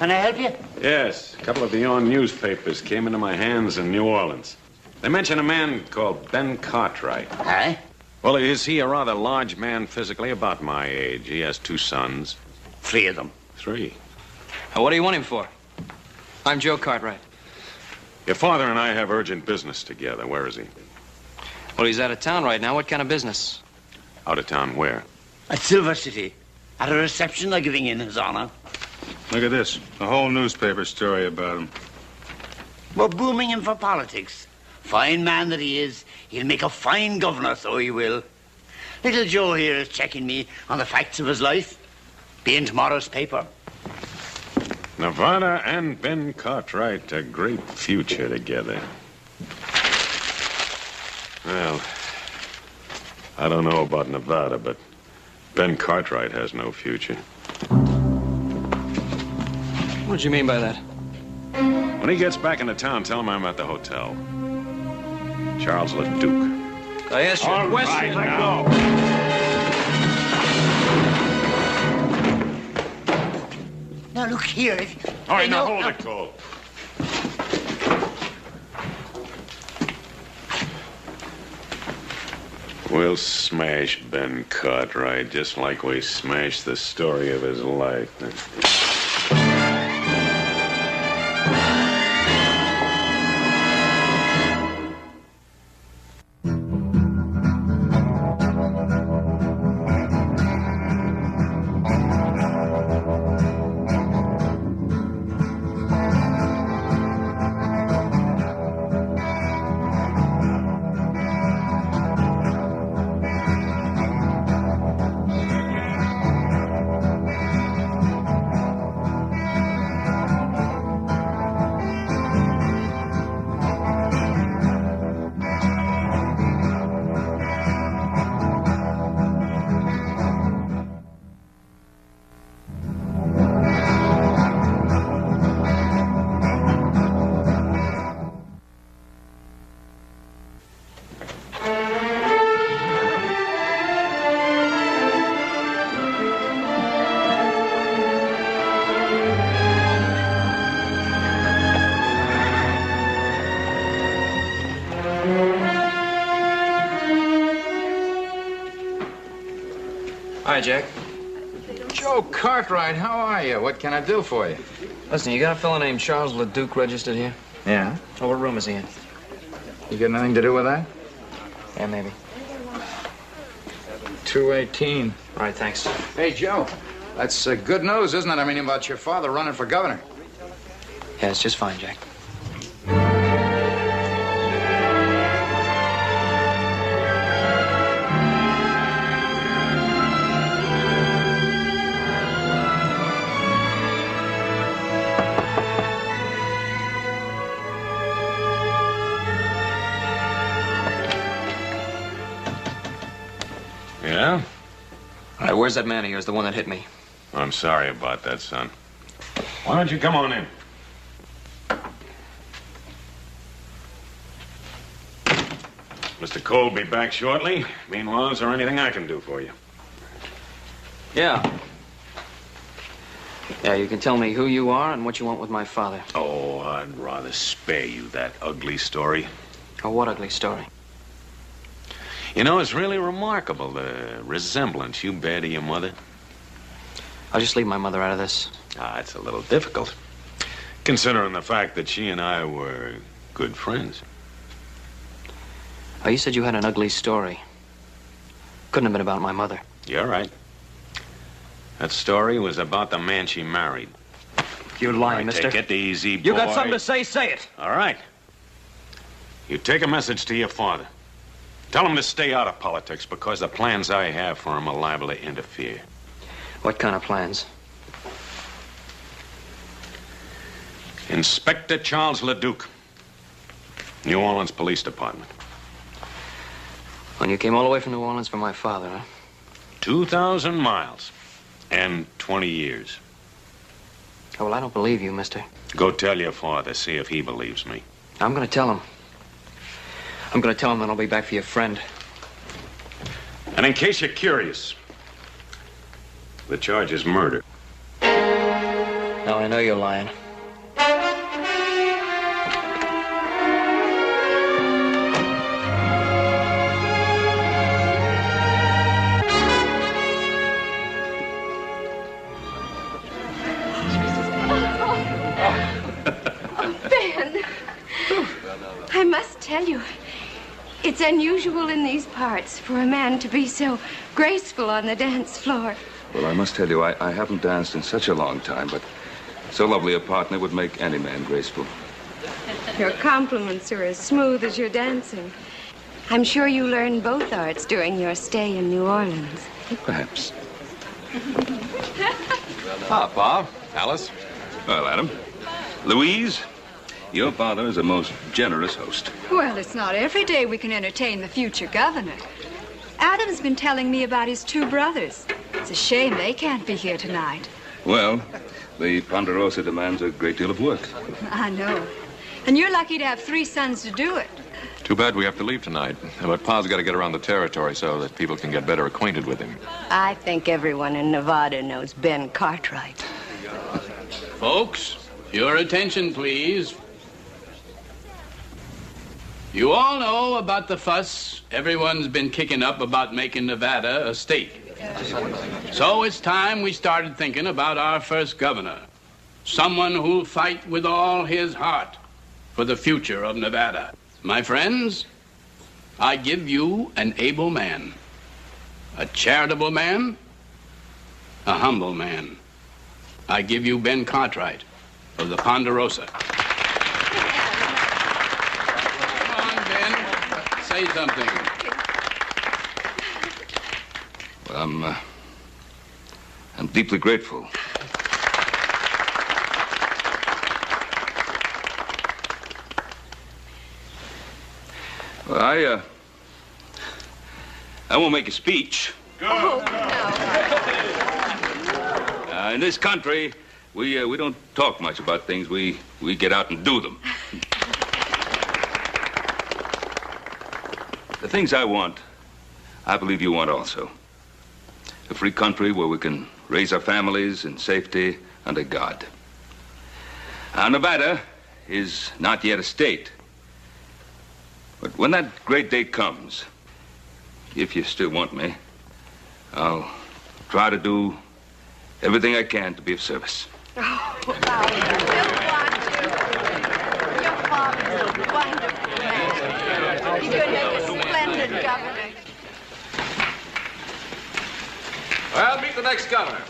Can I help you? Yes. A couple of the own newspapers came into my hands in New Orleans. They mention a man called Ben Cartwright. Aye? Well, is he a rather large man physically, about my age? He has 2 sons. 3 of them. 3. What do you want him for? I'm Joe Cartwright. Your father and I have urgent business together. Where is he? Well, he's out of town right now. What kind of business? Out of town where? At Silver City. At a reception they're giving in his honor. Look at this. A whole newspaper story about him. We're booming him for politics. Fine man that he is. He'll make a fine governor, so he will. Little Joe here is checking me on the facts of his life. Be in tomorrow's paper. Nevada and Ben Cartwright, a great future together. Well, I don't know about Nevada, but Ben Cartwright has no future. What do you mean by that? When he gets back into town, tell him I'm at the hotel. Charles Leduque. I asked you a question. Let go. Now, look here. All right, now hold it, Cole. We'll smash Ben Cartwright just like we smashed the story of his life. Hi, Jack. Joe Cartwright, how are you? What can I do for you? Listen, you got a fellow named Charles Leduque registered here? Yeah? Oh, what room is he in? You got anything to do with that? Yeah, maybe. 218. All right, thanks. Hey, Joe. That's good news, isn't it? I mean, about your father running for governor. Yeah, it's just fine, Jack. Yeah? All right, where's that man of yours, the one that hit me? I'm sorry about that, son. Why don't you come on in? Mr. Cole will be back shortly. Meanwhile, is there anything I can do for you? Yeah. Yeah, you can tell me who you are and what you want with my father. Oh, I'd rather spare you that ugly story. Oh, what ugly story? You know, it's really remarkable, the resemblance you bear to your mother. I'll just leave my mother out of this. It's a little difficult, considering the fact that she and I were good friends. Oh, you said you had an ugly story. Couldn't have been about my mother. You're right. That story was about the man she married. You're lying, mister. Take it easy, boy. You got something to say it. All right. You take a message to your father. Tell him to stay out of politics because the plans I have for him are liable to interfere. What kind of plans? Inspector Charles Leduque, New Orleans Police Department. When you came all the way from New Orleans for my father, huh? 2,000 miles and 20 years. Oh, well, I don't believe you, mister. Go tell your father, see if he believes me. I'm going to tell him. I'm going to tell him that I'll be back for your friend. And in case you're curious, the charge is murder. Now I know you're lying. Ben, I must tell you, it's unusual in these parts for a man to be so graceful on the dance floor. Well, I must tell you, I haven't danced in such a long time, but so lovely a partner would make any man graceful. Your compliments are as smooth as your dancing. I'm sure you learned both arts during your stay in New Orleans. Perhaps. Ah, Bob, Alice. Well, Adam. Louise, your father is a most generous host. Well, it's not every day we can entertain the future governor. Adam's been telling me about his two brothers. It's a shame they can't be here tonight. Well, the Ponderosa demands a great deal of work. I know. And you're lucky to have 3 sons to do it. Too bad we have to leave tonight. But Pa's got to get around the territory so that people can get better acquainted with him. I think everyone in Nevada knows Ben Cartwright. Folks, your attention, please. You all know about the fuss everyone's been kicking up about making Nevada a state. So it's time we started thinking about our first governor. Someone who'll fight with all his heart for the future of Nevada. My friends, I give you an able man, a charitable man, a humble man. I give you Ben Cartwright of the Ponderosa. Come on, Ben, say something. Well, I'm deeply grateful. Well, I won't make a speech. Oh, no. In this country, we don't talk much about things. We get out and do them. The things I want, I believe you want also. A free country where we can raise our families in safety under God. Now, Nevada is not yet a state. But when that great day comes, if you still want me, I'll try to do everything I can to be of service. Oh, I still want you. Your father's a wonderful man. He's going to make a splendid governor. Well, meet the next governor.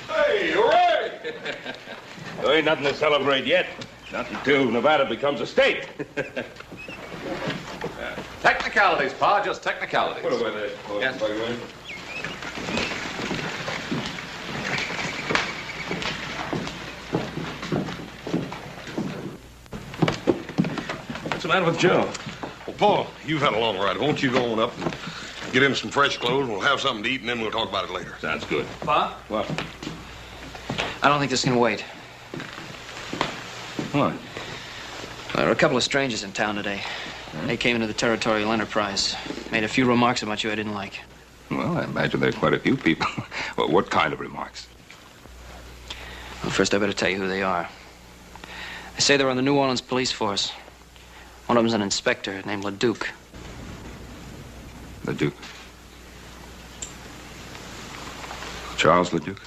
Hey, hooray! There ain't nothing to celebrate yet. Not until Nevada becomes a state. Technicalities, Pa, just technicalities. Put away there. Yes. What's the matter with Joe? Well, Paul, you've had a long ride. Won't you go on up and get him some fresh clothes? We'll have something to eat, and then we'll talk about it later. Sounds good. Pa? What? I don't think this can wait. What? There are a couple of strangers in town today. They came into the Territorial Enterprise. Made a few remarks about you I didn't like. Well, I imagine there are quite a few people. Well, what kind of remarks? Well, first I better tell you who they are. They say they're on the New Orleans police force. One of them's an inspector named Leduque. Leduque? Charles Leduque?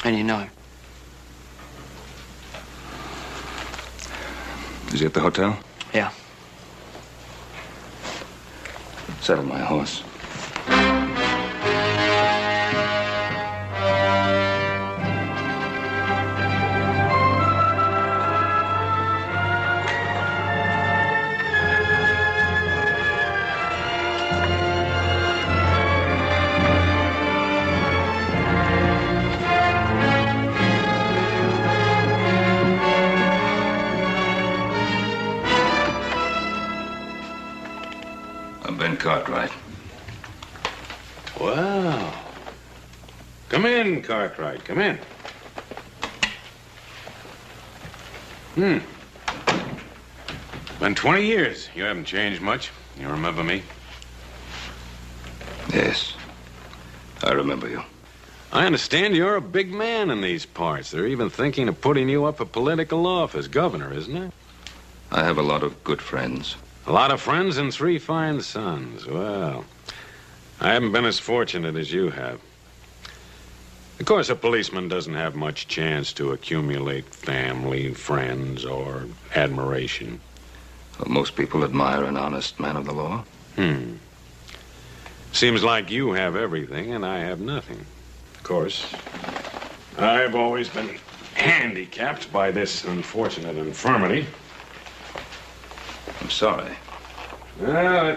And you know him. Is he at the hotel? Yeah. Saddle my horse. Ben Cartwright. Wow. Come in, Cartwright. Come in. Been 20 years. You haven't changed much. You remember me? Yes. I remember you. I understand you're a big man in these parts. They're even thinking of putting you up for political office, governor, isn't it? I have a lot of good friends. A lot of friends and 3 fine sons. Well, I haven't been as fortunate as you have. Of course, a policeman doesn't have much chance to accumulate family, friends, or admiration. Well, most people admire an honest man of the law. Seems like you have everything and I have nothing. Of course, I've always been handicapped by this unfortunate infirmity. I'm sorry. Well,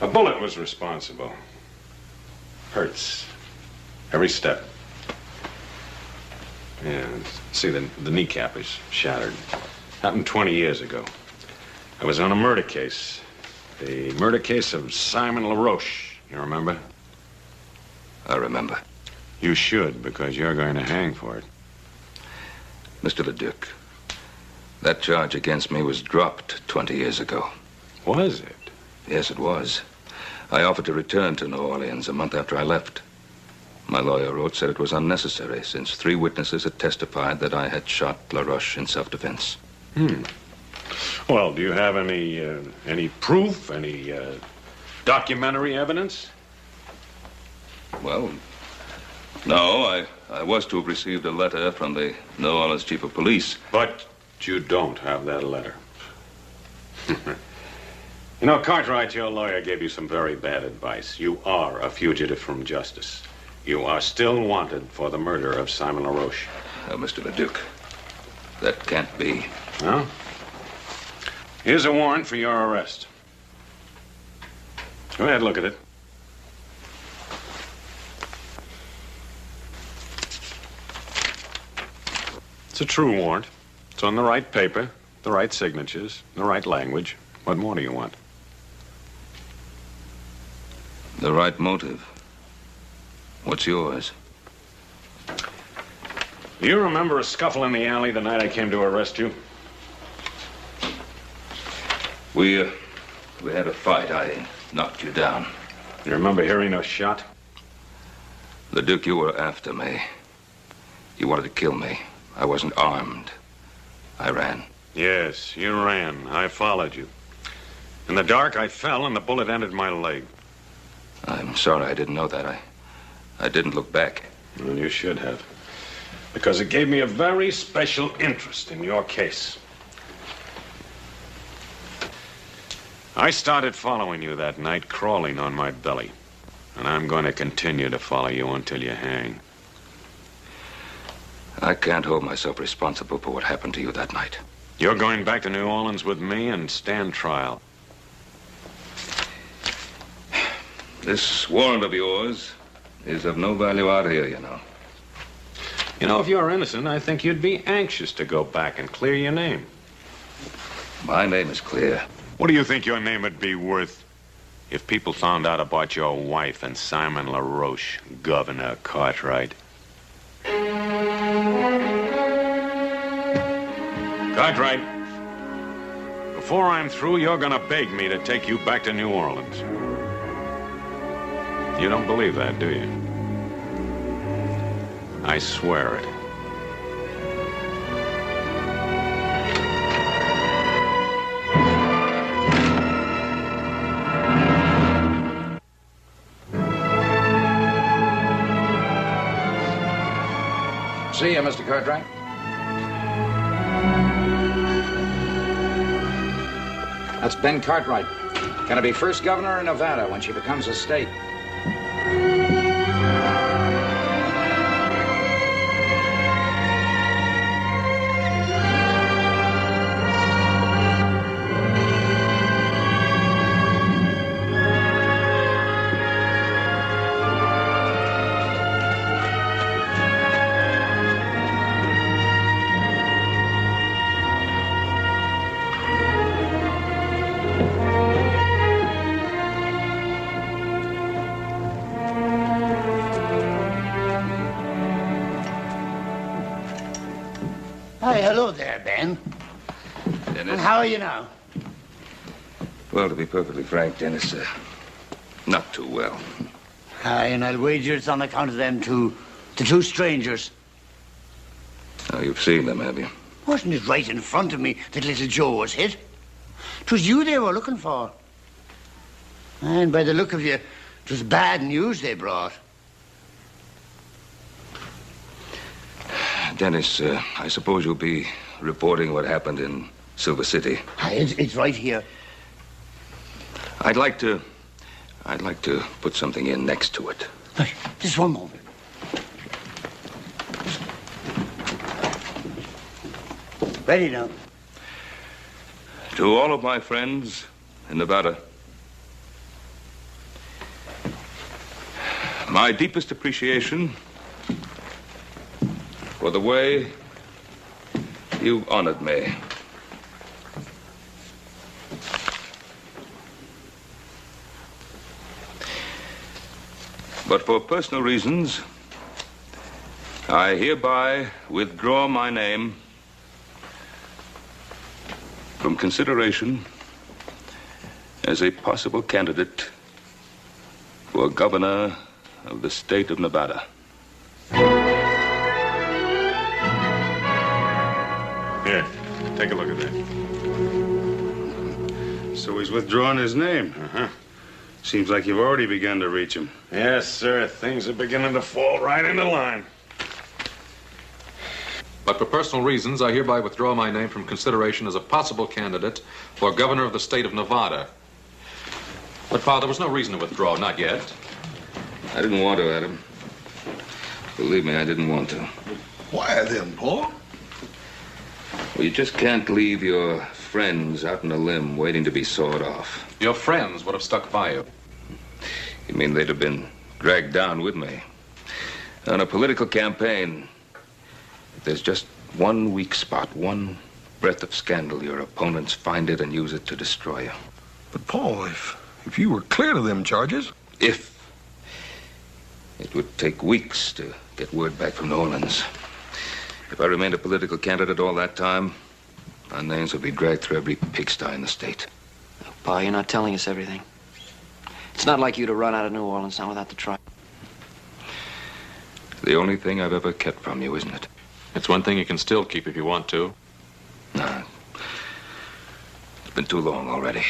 a bullet was responsible. Hurts. Every step. Yeah, see, the kneecap is shattered. Happened 20 years ago. I was on a murder case. The murder case of Simon LaRoche. You remember? I remember. You should, because you're going to hang for it. Mr. Leduque, that charge against me was dropped 20 years ago. Was it? Yes, it was. I offered to return to New Orleans a month after I left. My lawyer wrote, said it was unnecessary, since 3 witnesses had testified that I had shot LaRoche in self-defense. Well, do you have any proof, any documentary evidence? Well, no, I was to have received a letter from the New Orleans chief of police. But you don't have that letter. You know, Cartwright, your lawyer gave you some very bad advice. You are a fugitive from justice. You are still wanted for the murder of Simon LaRoche. Mr. Leduque, that can't be. Well, here's a warrant for your arrest. Go ahead, look at it. It's a true warrant. It's on the right paper, the right signatures, the right language. What more do you want? The right motive. What's yours? Do you remember a scuffle in the alley the night I came to arrest you? We had a fight. I knocked you down. You remember hearing a shot? Leduque, you were after me. You wanted to kill me. I wasn't armed. I ran. Yes, you ran. I followed you. In the dark, I fell and the bullet entered my leg. I'm sorry I didn't know that. I didn't look back. Well, you should have. Because it gave me a very special interest in your case. I started following you that night, crawling on my belly. And I'm going to continue to follow you until you hang. I can't hold myself responsible for what happened to you that night. You're going back to New Orleans with me and stand trial. This warrant of yours is of no value out here, you know. You know, if you're innocent, I think you'd be anxious to go back and clear your name. My name is clear. What do you think your name would be worth if people found out about your wife and Simon LaRoche, Governor Cartwright? Cartwright, before I'm through, you're gonna beg me to take you back to New Orleans. You don't believe that, do you? I swear it. See you, Mr. Cartwright. That's Ben Cartwright. Gonna be first governor of Nevada when she becomes a state. Hi, hello there, Ben. Dennis? And how are you now? Well, to be perfectly frank, Dennis, not too well. Aye, and I'll wager it's on account of them two. The two strangers. Oh, you've seen them, have you? Wasn't it right in front of me that little Joe was hit? 'Twas you they were looking for. And by the look of you, 'twas bad news they brought. Dennis, I suppose you'll be reporting what happened in Silver City. It's right here. I'd like to put something in next to it. Just one moment. Ready now. To all of my friends in Nevada, my deepest appreciation for the way you've honored me. But for personal reasons, I hereby withdraw my name from consideration as a possible candidate for governor of the state of Nevada. Here, take a look at that. So he's withdrawn his name. Uh-huh. Seems like you've already begun to reach him. Yes, sir. Things are beginning to fall right into line. But for personal reasons, I hereby withdraw my name from consideration as a possible candidate for governor of the state of Nevada. But, Father, there was no reason to withdraw, not yet. I didn't want to, Adam. Believe me, I didn't want to. Why then, Paul? Well, you just can't leave your friends out on a limb waiting to be sawed off. Your friends would have stuck by you. You mean they'd have been dragged down with me? On a political campaign, if there's just one weak spot, one breath of scandal, your opponents find it and use it to destroy you. But, Paul, if you were clear of them charges... If. It would take weeks to get word back from Nolan's. If I remained a political candidate all that time, our names would be dragged through every pigsty in the state. Oh, Pa, you're not telling us everything. It's not like you to run out of New Orleans now without the trial. The only thing I've ever kept from you, isn't it? It's one thing you can still keep if you want to. No. It's been too long already.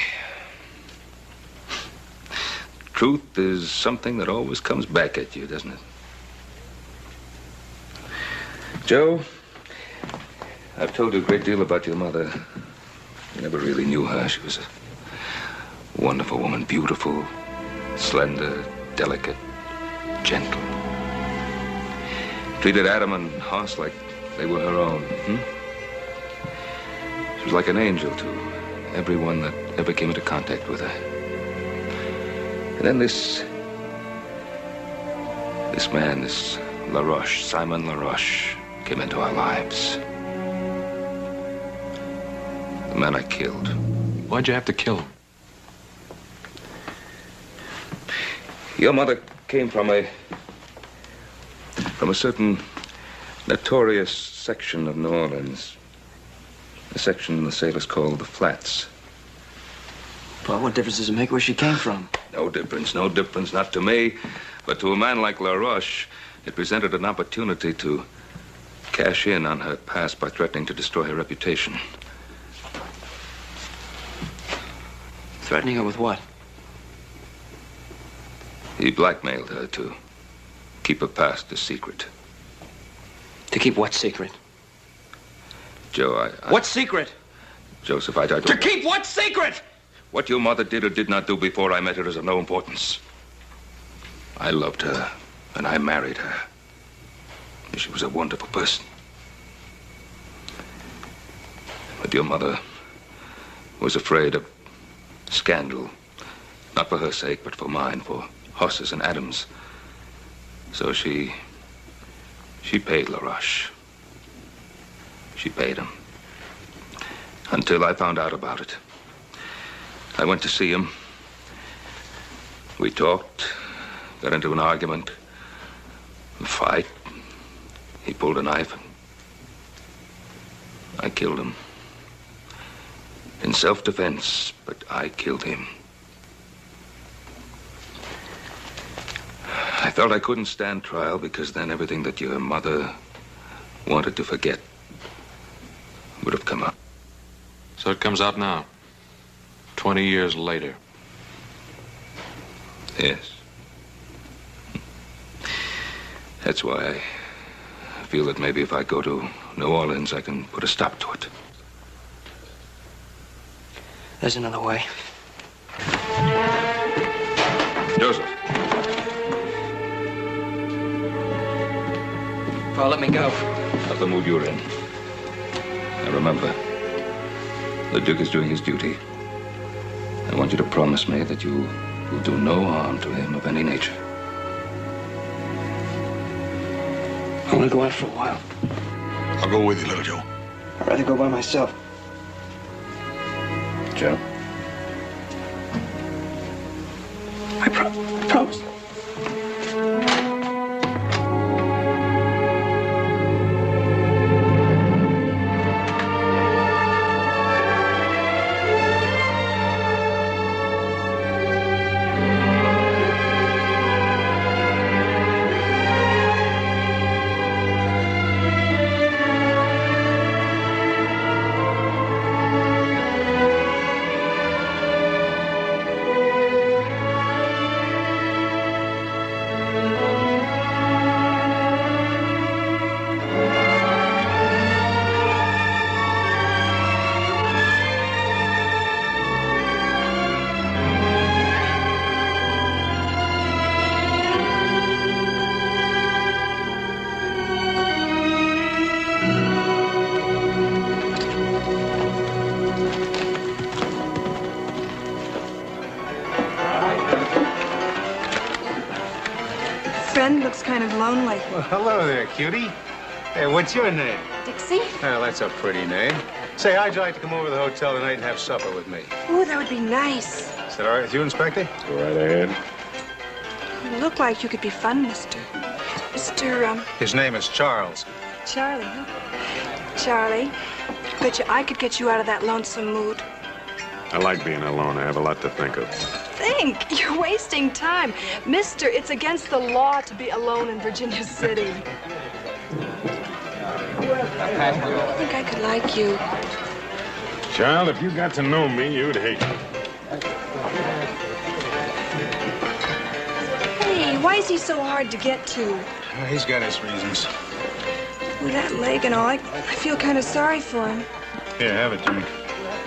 Truth is something that always comes back at you, doesn't it? Joe, I've told you a great deal about your mother. You never really knew her. She was a wonderful woman, beautiful, slender, delicate, gentle. Treated Adam and Hoss like they were her own. She was like an angel to everyone that ever came into contact with her. And then this man, this LaRoche, Simon LaRoche, came into our lives. The man I killed. Why'd you have to kill him? Your mother came from a certain notorious section of New Orleans. A section the sailors call the Flats. Well, what difference does it make where she came from? No difference, not to me. But to a man like LaRoche, it presented an opportunity to cash in on her past by threatening to destroy her reputation. Threatening her with what? He blackmailed her to keep her past a secret. To keep what secret? Joe, What secret? Joseph, I don't... To keep what secret? What your mother did or did not do before I met her is of no importance. I loved her, and I married her. She was a wonderful person. But your mother was afraid of scandal. Not for her sake, but for mine, for Hoss's and Adam's. So she paid LaRoche. She paid him. Until I found out about it. I went to see him. We talked, got into an argument, a fight. He pulled a knife and I killed him. In self-defense, but I killed him. I felt I couldn't stand trial because then everything that your mother wanted to forget would have come out. So it comes out now, 20 years later. Yes. That's why I feel that maybe if I go to New Orleans, I can put a stop to it. There's another way. Joseph. Paul, let me go. Of the mood you're in. Now remember, the Duke is doing his duty. I want you to promise me that you will do no harm to him of any nature. I want to go out for a while. I'll go with you, little Joe. I'd rather go by myself. Joe? I promise. Looks kind of lonely. Well, hello there, cutie. Hey, what's your name? Dixie? Well, that's a pretty name. Say, how'd you like to come over to the hotel tonight and have supper with me? Oh, that would be nice. Is that all right with you, Inspector? Go right ahead. You look like you could be fun, Mr. His name is Charles. Charlie, huh? Charlie, bet you I could get you out of that lonesome mood. I like being alone. I have a lot to think of. Think? You're wasting time. Mister, it's against the law to be alone in Virginia City. I think I could like you. Child, if you got to know me, you'd hate me. Hey, why is he so hard to get to? He's got his reasons. With that leg and all, I feel kind of sorry for him. Here, have it, Jimmy.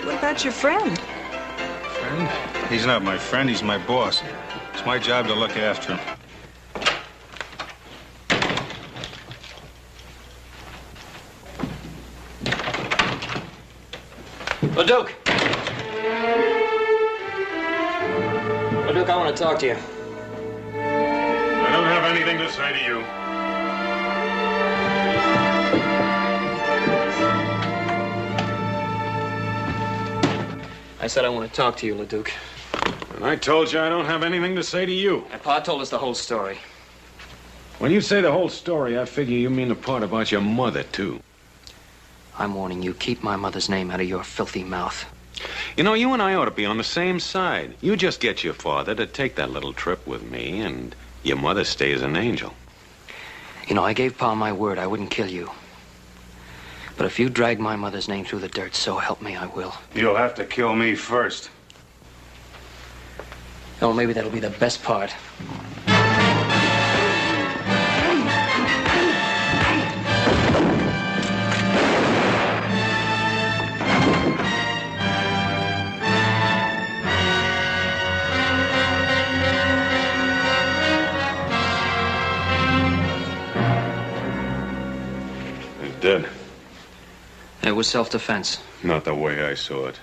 What about your friend? Friend? He's not my friend, he's my boss. It's my job to look after him. Leduque! Leduque, I want to talk to you. I don't have anything to say to you. I said I want to talk to you, Leduque. And I told you I don't have anything to say to you. And Pa told us the whole story. When you say the whole story, I figure you mean the part about your mother, too. I'm warning you, keep my mother's name out of your filthy mouth. You know, you and I ought to be on the same side. You just get your father to take that little trip with me, and your mother stays an angel. You know, I gave Pa my word I wouldn't kill you. But if you drag my mother's name through the dirt, so help me, I will. You'll have to kill me first. Oh, maybe that'll be the best part. He's dead. It was self-defense. Not the way I saw it.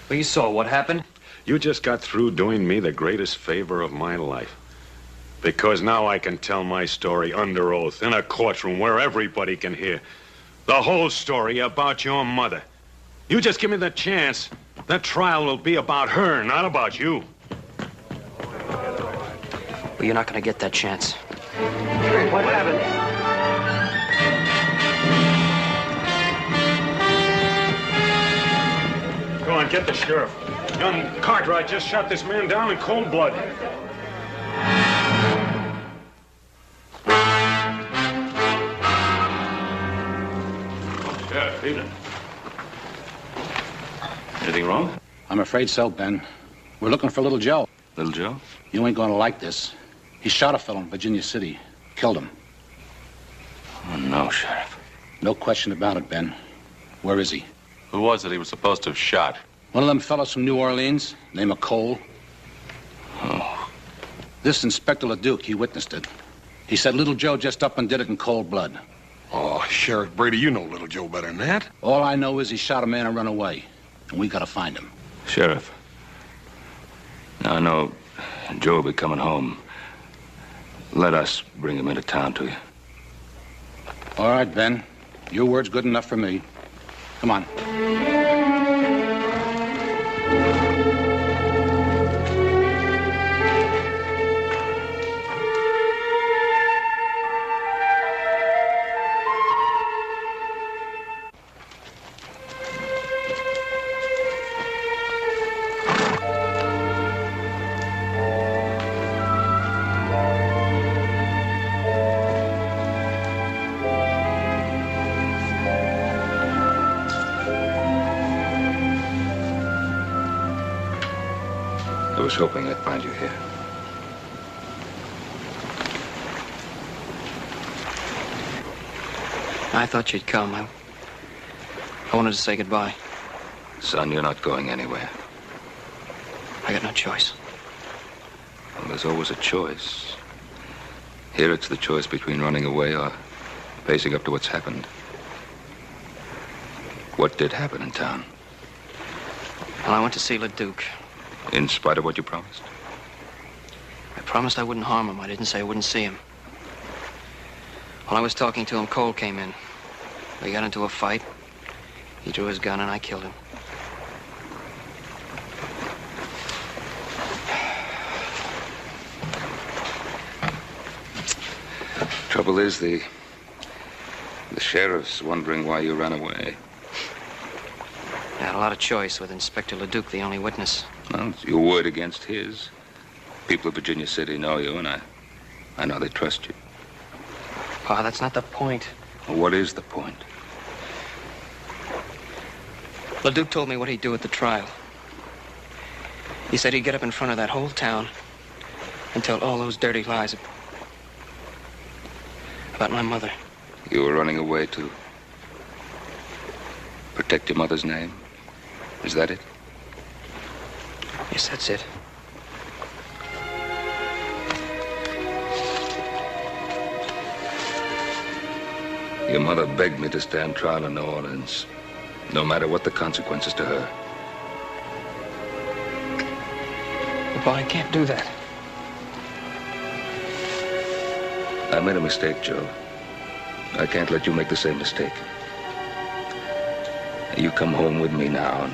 Well, you saw what happened. You just got through doing me the greatest favor of my life. Because now I can tell my story under oath in a courtroom where everybody can hear. The whole story about your mother. You just give me the chance. That trial will be about her, not about you. Well, you're not going to get that chance. What happened? Go on, get the sheriff. Young Cartwright just shot this man down in cold blood. Evening. Anything wrong? I'm afraid so, Ben. We're looking for Little Joe. Little Joe? You ain't gonna like this. He shot a fellow in Virginia City. Killed him. Oh, no, Sheriff. No question about it, Ben. Where is he? Who was it he was supposed to have shot? One of them fellows from New Orleans, name of Cole. Oh. This Inspector Leduque, he witnessed it. He said Little Joe just up and did it in cold blood. Oh, Sheriff Brady, you know Little Joe better than that. All I know is he shot a man and run away. And we gotta find him. Sheriff. Now, I know Joe will be coming home. Let us bring him into town to you. All right, Ben. Your word's good enough for me. Come on. I was hoping I'd find you here. I thought you'd come. I wanted to say goodbye. Son, you're not going anywhere. I got no choice. Well, there's always a choice. Here it's the choice between running away or facing up to what's happened. What did happen in town? Well, I went to see Leduque. In spite of what you promised? I promised I wouldn't harm him. I didn't say I wouldn't see him. While I was talking to him, Cole came in. We got into a fight. He drew his gun and I killed him. Trouble is, the sheriff's wondering why you ran away. I had a lot of choice with Inspector Leduque, the only witness. Well, it's your word against his. People of Virginia City know you, and I know they trust you. Pa, that's not the point. Well, what is the point? Leduque told me what he'd do at the trial. He said he'd get up in front of that whole town and tell all those dirty lies about my mother. You were running away to protect your mother's name? Is that it? Yes, that's it. Your mother begged me to stand trial in New Orleans, no matter what the consequences to her. Pa, I can't do that. I made a mistake, Joe. I can't let you make the same mistake. You come home with me now, and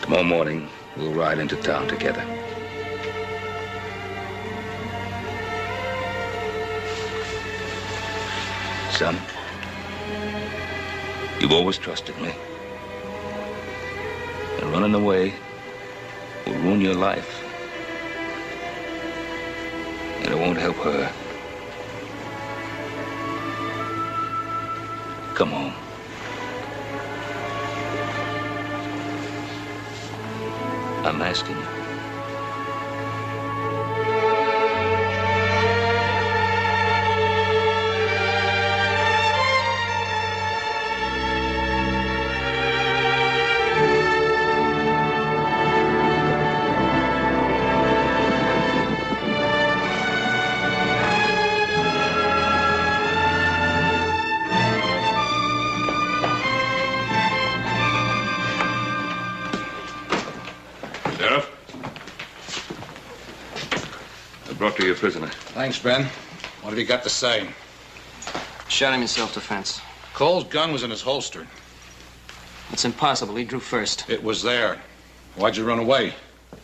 tomorrow morning, we'll ride into town together. Son, you've always trusted me. And running away will ruin your life. And it won't help her. Come home. I'm asking you. To your prisoner. Thanks, Ben. What have you got to say? Shot him in self-defense. Cole's gun was in his holster. It's impossible. He drew first. It was there. Why'd you run away?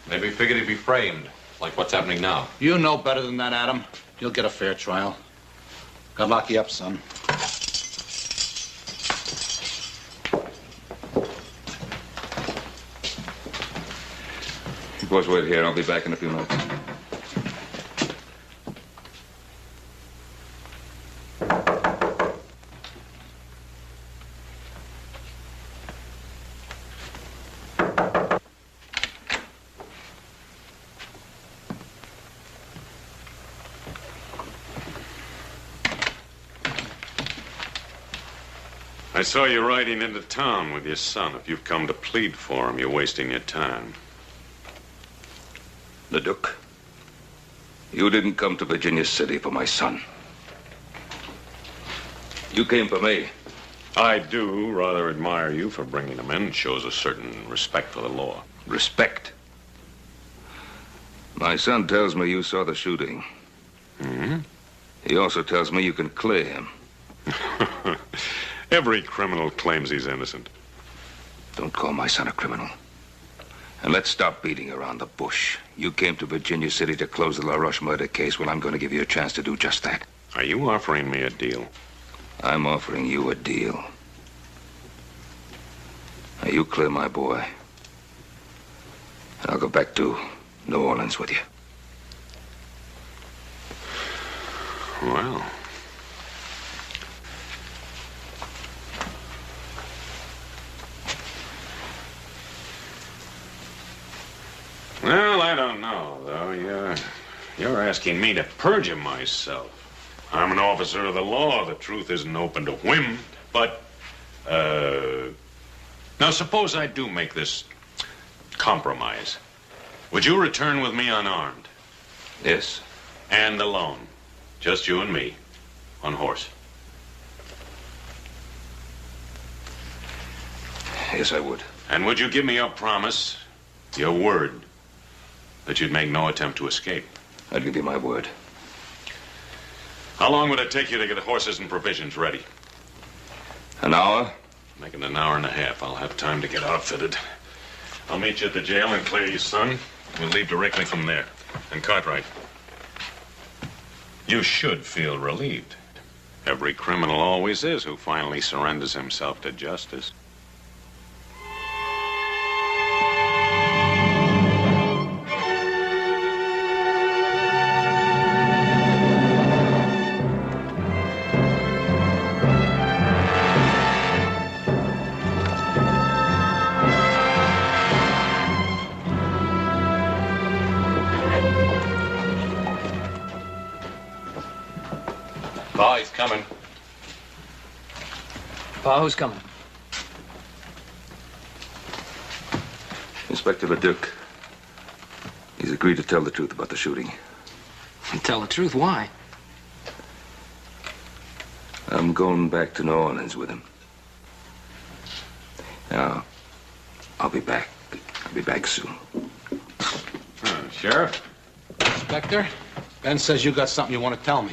Maybe he figured he'd be framed, like what's happening now. You know better than that, Adam. You'll get a fair trial. God lock you up, son. You boys wait here. I'll be back in a few minutes. I saw you riding into town with your son. If you've come to plead for him, you're wasting your time. Leduque, you didn't come to Virginia City for my son. You came for me. I do rather admire you for bringing him in. It shows a certain respect for the law. Respect? My son tells me you saw the shooting. Mm-hmm. He also tells me you can clear him. Every criminal claims he's innocent. Don't call my son a criminal. And let's stop beating around the bush. You came to Virginia City to close the LaRoche murder case. Well, I'm going to give you a chance to do just that. Are you offering me a deal? I'm offering you a deal. Now, you clear my boy. And I'll go back to New Orleans with you. Well. Well, I don't know, though. You're asking me to perjure myself. I'm an officer of the law. The truth isn't open to whim. But, now suppose I do make this compromise. Would you return with me unarmed? Yes. And alone? Just you and me, on horse? Yes, I would. And would you give me your promise, your word, that you'd make no attempt to escape? I'd give you my word. How long would it take you to get the horses and provisions ready? An hour? Make it an hour and a half. I'll have time to get outfitted. I'll meet you at the jail and clear your son. We'll leave directly from there. And Cartwright, you should feel relieved. Every criminal always is who finally surrenders himself to justice. Pa, he's coming. Pa, who's coming? Inspector Leduque. He's agreed to tell the truth about the shooting. Tell the truth? Why? I'm going back to New Orleans with him. Now, I'll be back. I'll be back soon. Sheriff? Inspector, Ben says you got something you want to tell me.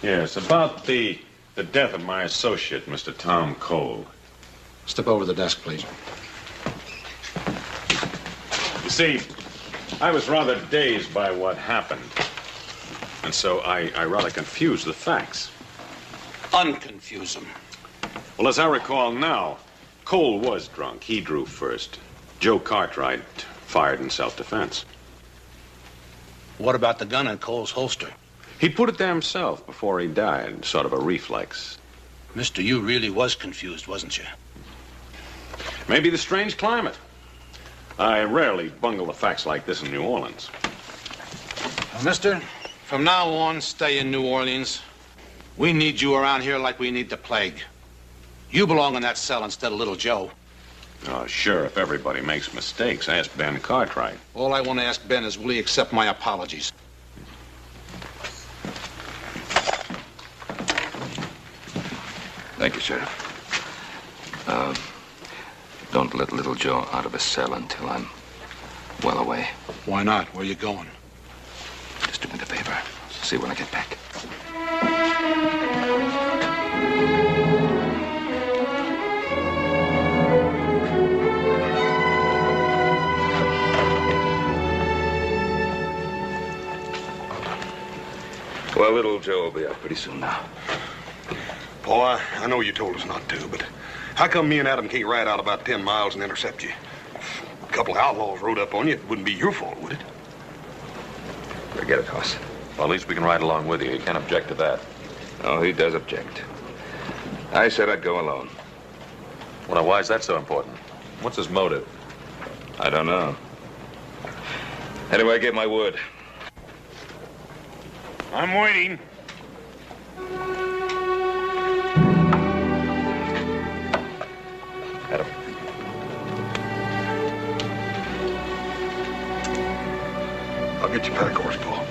Yes, about the death of my associate, Mr. Tom Cole. Step over to the desk, please. You see, I was rather dazed by what happened. And so I rather confused the facts. Unconfuse them. Well, as I recall now, Cole was drunk. He drew first. Joe Cartwright fired in self-defense. What about the gun in Cole's holster? He put it there himself before he died, sort of a reflex. Mister, you really was confused, wasn't you? Maybe the strange climate. I rarely bungle the facts like this in New Orleans. Mister, from now on, stay in New Orleans. We need you around here like we need the plague. You belong in that cell instead of little Joe. Oh, sure, if everybody makes mistakes, ask Ben Cartwright. All I want to ask Ben is, will he accept my apologies? Thank you, Sheriff. Don't let little Joe out of his cell until I'm well away. Why not? Where are you going? Just do me the favor. See you when I get back. Well, little Joe will be out pretty soon now. Boy, I know you told us not to, but how come me and Adam can't ride out about 10 miles and intercept you? If a couple of outlaws rode up on you, it wouldn't be your fault, would it? Forget it, Hoss. Well, at least we can ride along with you. You can't object to that. Oh, he does object. I said I'd go alone. Well, now, why is that so important? What's his motive? I don't know. Anyway, I gave my word. I'm waiting. Of course, Paul.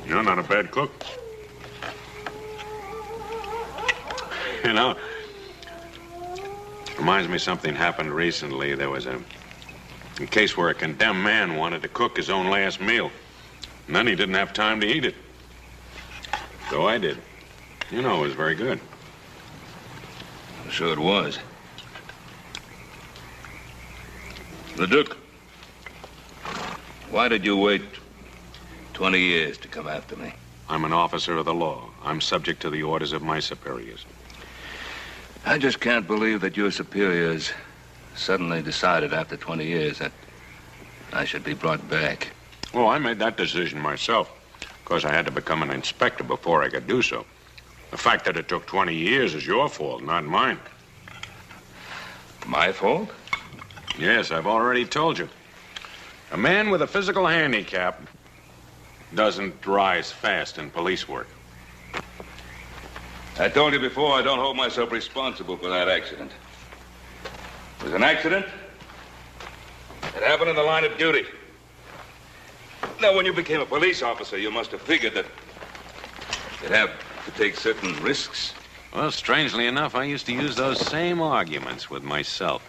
You're not a bad cook. You know, reminds me something happened recently. There was a case where a condemned man wanted to cook his own last meal. And then he didn't have time to eat it. So I did. You know, it was very good. I'm sure it was. Leduque, why did you wait 20 years to come after me? I'm an officer of the law. I'm subject to the orders of my superiors. I just can't believe that your superiors suddenly decided after 20 years that I should be brought back. Well, I made that decision myself. Of course, I had to become an inspector before I could do so. The fact that it took 20 years is your fault, not mine. My fault? Yes, I've already told you. A man with a physical handicap doesn't rise fast in police work. I told you before, I don't hold myself responsible for that accident. It was an accident. It happened in the line of duty. Now, when you became a police officer, you must have figured that you'd have to take certain risks. Well, strangely enough, I used to use those same arguments with myself.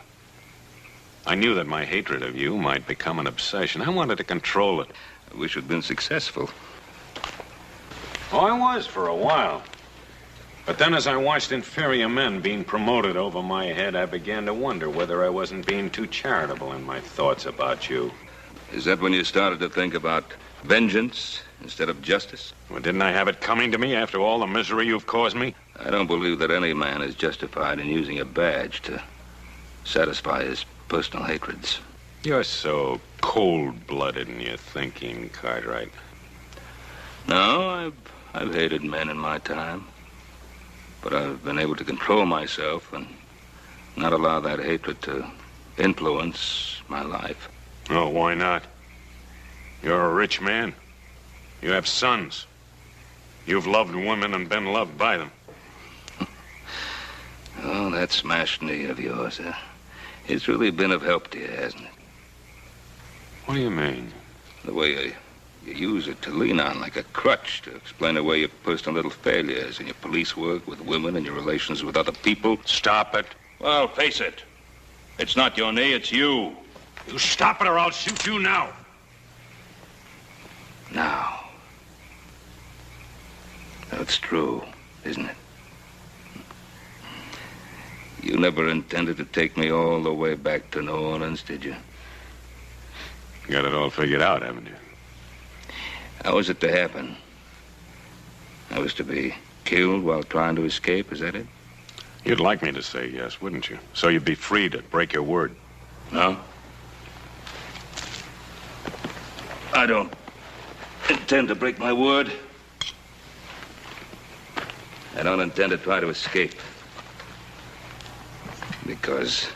I knew that my hatred of you might become an obsession. I wanted to control it. I wish you'd been successful. Oh, I was for a while. But then as I watched inferior men being promoted over my head, I began to wonder whether I wasn't being too charitable in my thoughts about you. Is that when you started to think about vengeance instead of justice? Well, didn't I have it coming to me after all the misery you've caused me? I don't believe that any man is justified in using a badge to satisfy his personal hatreds. You're so cold-blooded in your thinking, Cartwright. No, I've hated men in my time. But I've been able to control myself and not allow that hatred to influence my life. Oh, why not? You're a rich man. You have sons. You've loved women and been loved by them. Oh, that smashed knee of yours, it's really been of help to you, hasn't it? What do you mean? The way you use it to lean on like a crutch to explain away your personal little failures in your police work with women and your relations with other people. Stop it. Well, face it. It's not your knee, it's you. You stop it or I'll shoot you now. Now. That's true, isn't it? You never intended to take me all the way back to New Orleans, did you? You got it all figured out, haven't you? How was it to happen? I was to be killed while trying to escape, is that it? You'd like me to say yes, wouldn't you? So you'd be free to break your word. No? I don't intend to break my word. I don't intend to try to escape. Because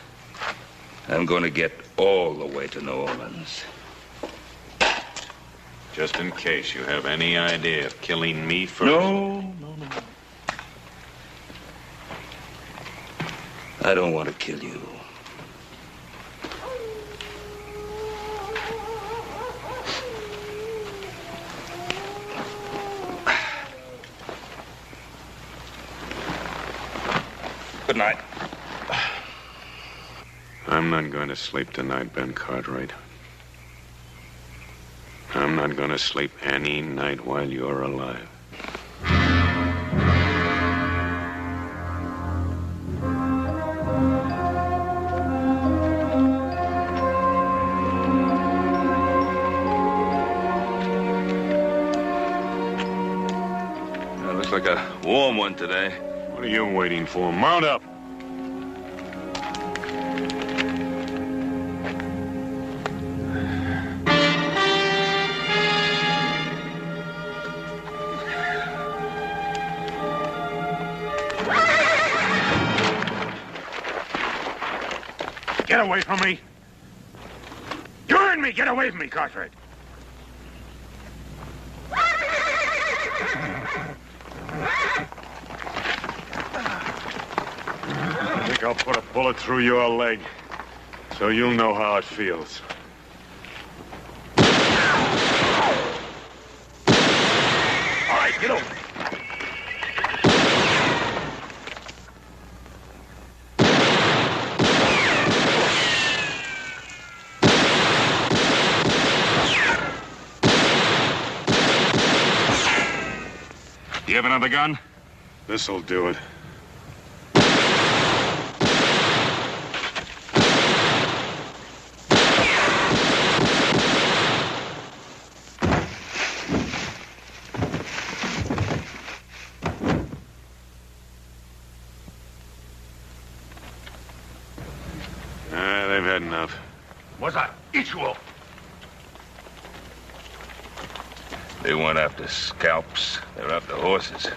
I'm going to get all the way to New Orleans. Just in case you have any idea of killing me first. No. I don't want to kill you. Good night. I'm not going to sleep tonight, Ben Cartwright. I'm not going to sleep any night while you're alive. like a warm one today. What are you waiting for? Mount up. Get away from me! You heard me! Get away from me, Cartwright! I think I'll put a bullet through your leg, so you'll know how it feels. All right, get over. You have another gun? This'll do it. They've had enough. What's that? Issue. They weren't after scalps. They're after horses.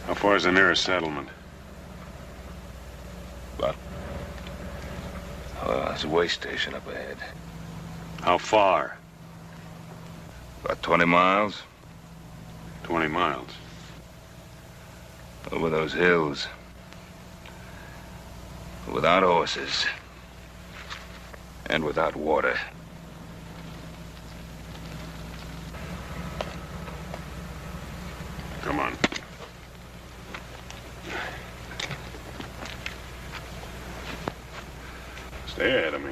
How far is the nearest settlement? There's a way station up ahead. How far? About 20 miles. 20 miles. Over those hills. Without horses. And without water. Come on. Stay ahead of me.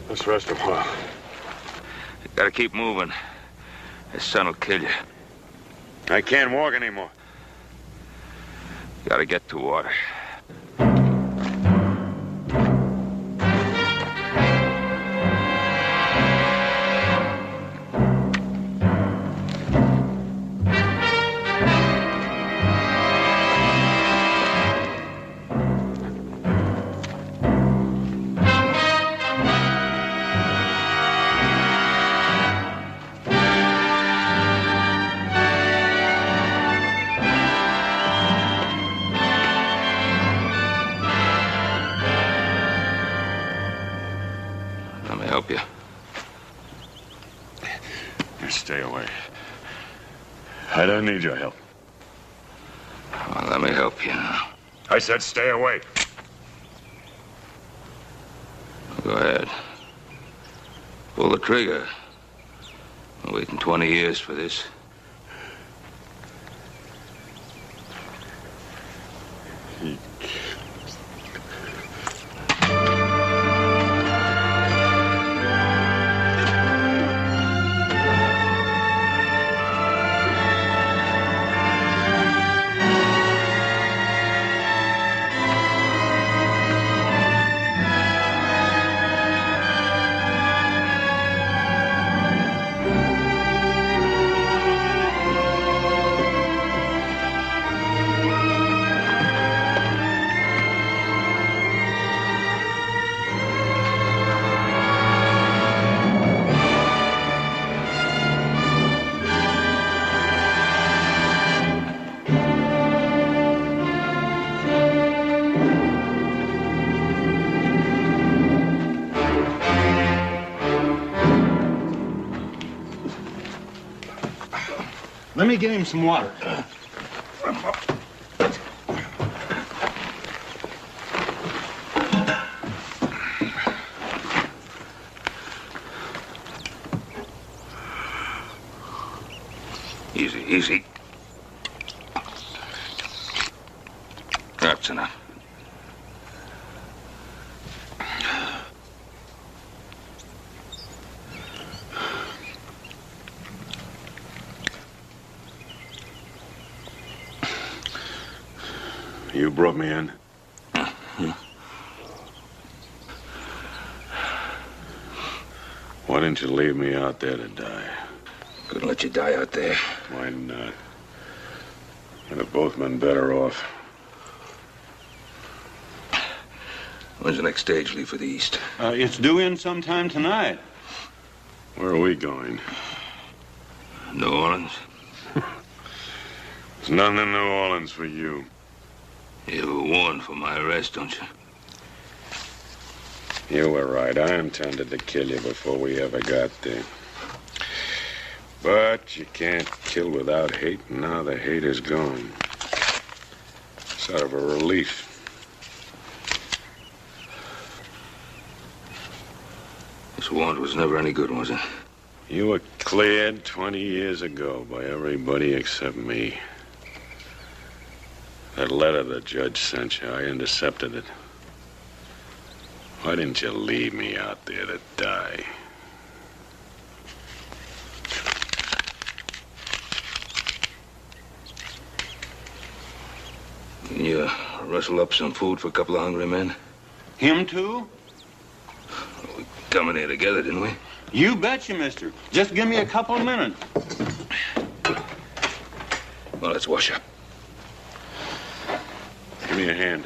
Let's rest a while. You gotta keep moving. This sun will kill you. I can't walk anymore. You gotta get to water. Stay away. I don't need your help. Well, let me help you now. I said stay away. Go ahead. Pull the trigger. I'm waiting 20 years for this. Let me get him some water. Easy, easy. That's enough. You brought me in? Yeah. Why didn't you leave me out there to die? Couldn't let you die out there. Why not? We'd have both been better off. When's the next stage leave for the East? It's due in sometime tonight. Where are we going? New Orleans. There's nothing in New Orleans for you. You were warned for my arrest, don't you? You were right. I intended to kill you before we ever got there. But you can't kill without hate, and now the hate is gone. Sort of a relief. This warrant was never any good, was it? You were cleared 20 years ago by everybody except me. That letter the judge sent you, I intercepted it. Why didn't you leave me out there to die? Can you rustle up some food for a couple of hungry men? Him too? We come in here together, didn't we? You betcha, mister. Just give me a couple of minutes. Well, let's wash up. Give me a hand.